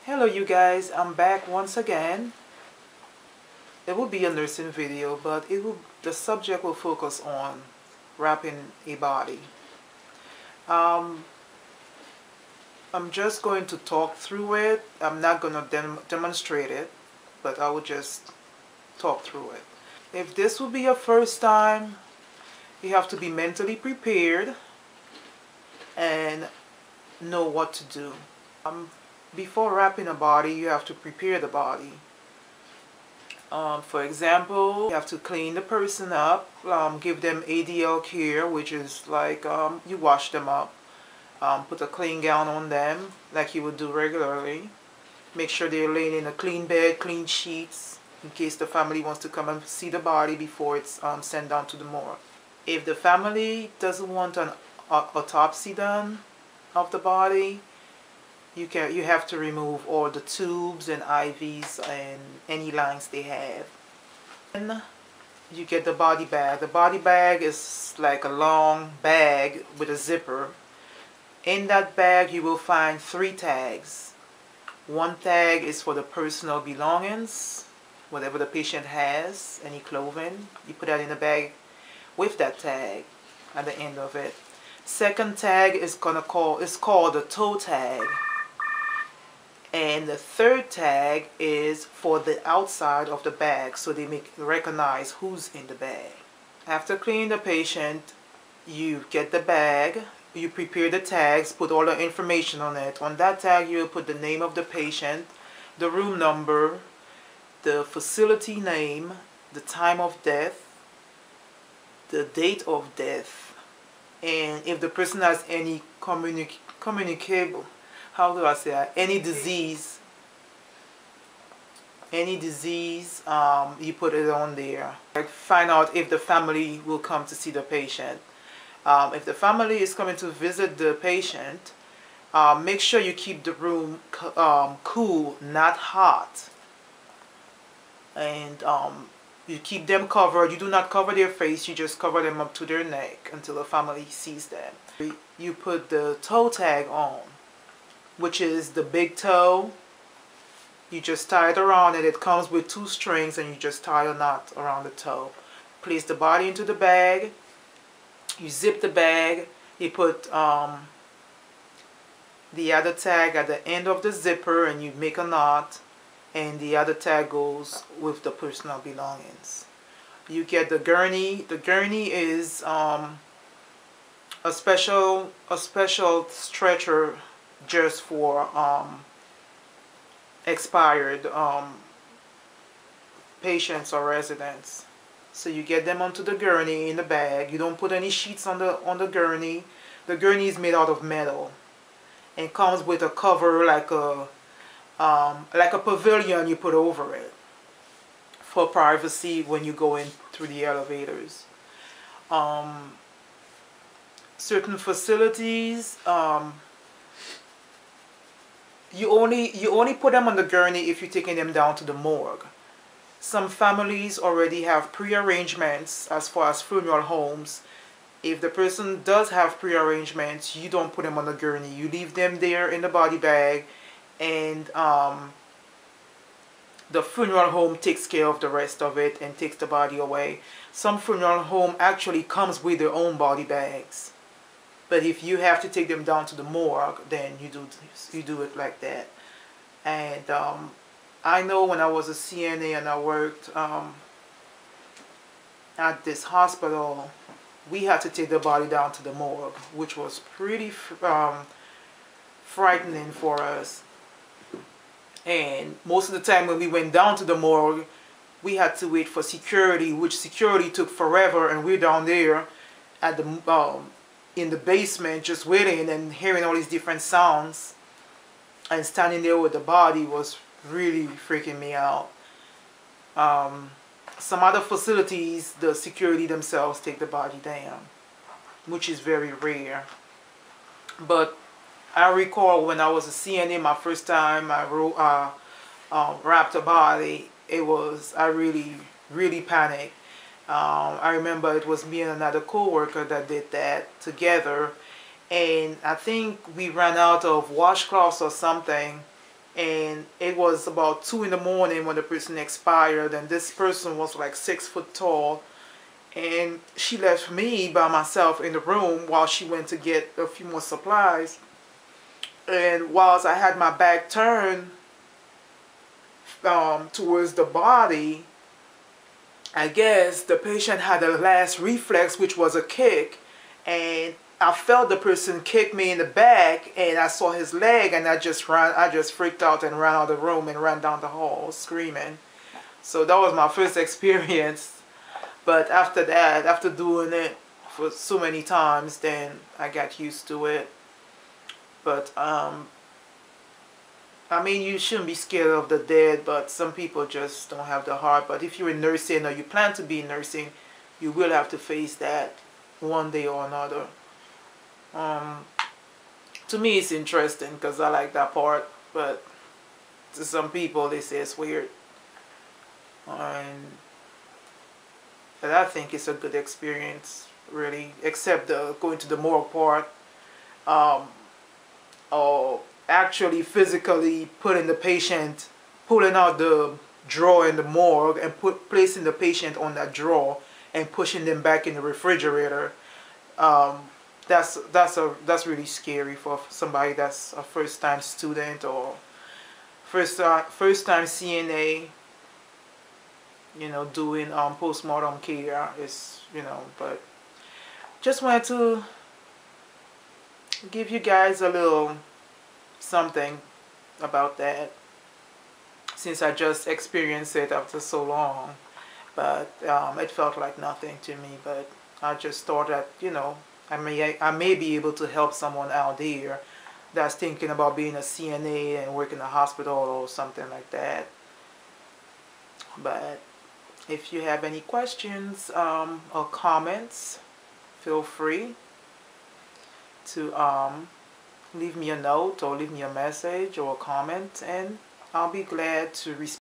Hello you guys, I'm back once again. It will be a nursing video, but the subject will focus on wrapping a body. Um, I'm just going to talk through it. I'm not going to demonstrate it, but I will just talk through it. If this will be your first time, you have to be mentally prepared and know what to do. Before wrapping a body, you have to prepare the body. For example, you have to clean the person up, give them ADL care, which is like you wash them up, put a clean gown on them like you would do regularly. Make sure they're laying in a clean bed, clean sheets, in case the family wants to come and see the body before it's sent down to the morgue. If the family doesn't want an autopsy done of the body, you have to remove all the tubes and IVs and any lines they have. Then you get the body bag. The body bag is like a long bag with a zipper. In that bag you will find 3 tags. One tag is for the personal belongings, whatever the patient has, any clothing. You put that in the bag with that tag at the end of it. Second tag is called the toe tag. And the third tag is for the outside of the bag, so they recognize who's in the bag. After cleaning the patient, you get the bag, you prepare the tags, put all the information on it. On that tag you will put the name of the patient, the room number, the facility name, the time of death, the date of death, and if the person has any communicable, how do I say that? Any disease, you put it on there. Find out if the family will come to see the patient. If the family is coming to visit the patient, make sure you keep the room cool, not hot. And you keep them covered. You do not cover their face, you just cover them up to their neck until the family sees them. You put the toe tag on, which is the big toe. You just tie it around and it comes with 2 strings, and you just tie a knot around the toe. Place the body into the bag. You zip the bag. You put the other tag at the end of the zipper and you make a knot, and the other tag goes with the personal belongings. You get the gurney. The gurney is a special stretcher just for expired patients or residents. So you get them onto the gurney in the bag. You don't put any sheets on the gurney. The gurney is made out of metal and comes with a cover like a pavilion you put over it for privacy when you go in through the elevators. Certain facilities, you only put them on the gurney if you're taking them down to the morgue. Some families already have pre-arrangements as far as funeral homes. If the person does have pre-arrangements, you don't put them on the gurney. You leave them there in the body bag, and the funeral home takes care of the rest of it and takes the body away. Some funeral home actually comes with their own body bags. But if you have to take them down to the morgue, then you do it like that. And I know when I was a CNA and I worked at this hospital, we had to take the body down to the morgue, which was pretty frightening for us. And most of the time when we went down to the morgue, we had to wait for security, which security took forever, and we're down there at the in the basement just waiting and hearing all these different sounds, and standing there with the body was really freaking me out. Some other facilities, the security themselves take the body down, which is very rare. But I recall when I was a CNA, my first time I wrapped a body, I really panicked. I remember it was me and another co-worker that did that together, and I think we ran out of washcloths or something, and it was about 2 in the morning when the person expired, and this person was like 6 foot tall, and she left me by myself in the room while she went to get a few more supplies. And whilst I had my back turned towards the body, I guess the patient had a last reflex, which was a kick, and I felt the person kick me in the back, and I saw his leg, and I just freaked out and ran out of the room and ran down the hall screaming. So that was my first experience. But after that, after doing it for so many times, then I got used to it. But I mean, you shouldn't be scared of the dead, but some people just don't have the heart. But if you're in nursing or you plan to be in nursing, you will have to face that one day or another. To me, it's interesting because I like that part, but to some people, they say it's weird. But I think it's a good experience, really, except the going to the morgue part, or actually physically putting the patient, pulling out the drawer in the morgue and placing the patient on that drawer and pushing them back in the refrigerator. That's really scary for somebody that's a first-time student or first-time CNA. You know, doing postmortem care is, but just wanted to give you guys a little something about that, since I just experienced it after so long. But it felt like nothing to me, but I just thought that, I may be able to help someone out there that's thinking about being a CNA and work in a hospital or something like that. But if you have any questions or comments, feel free to leave me a note or leave me a message or a comment, and I'll be glad to respond.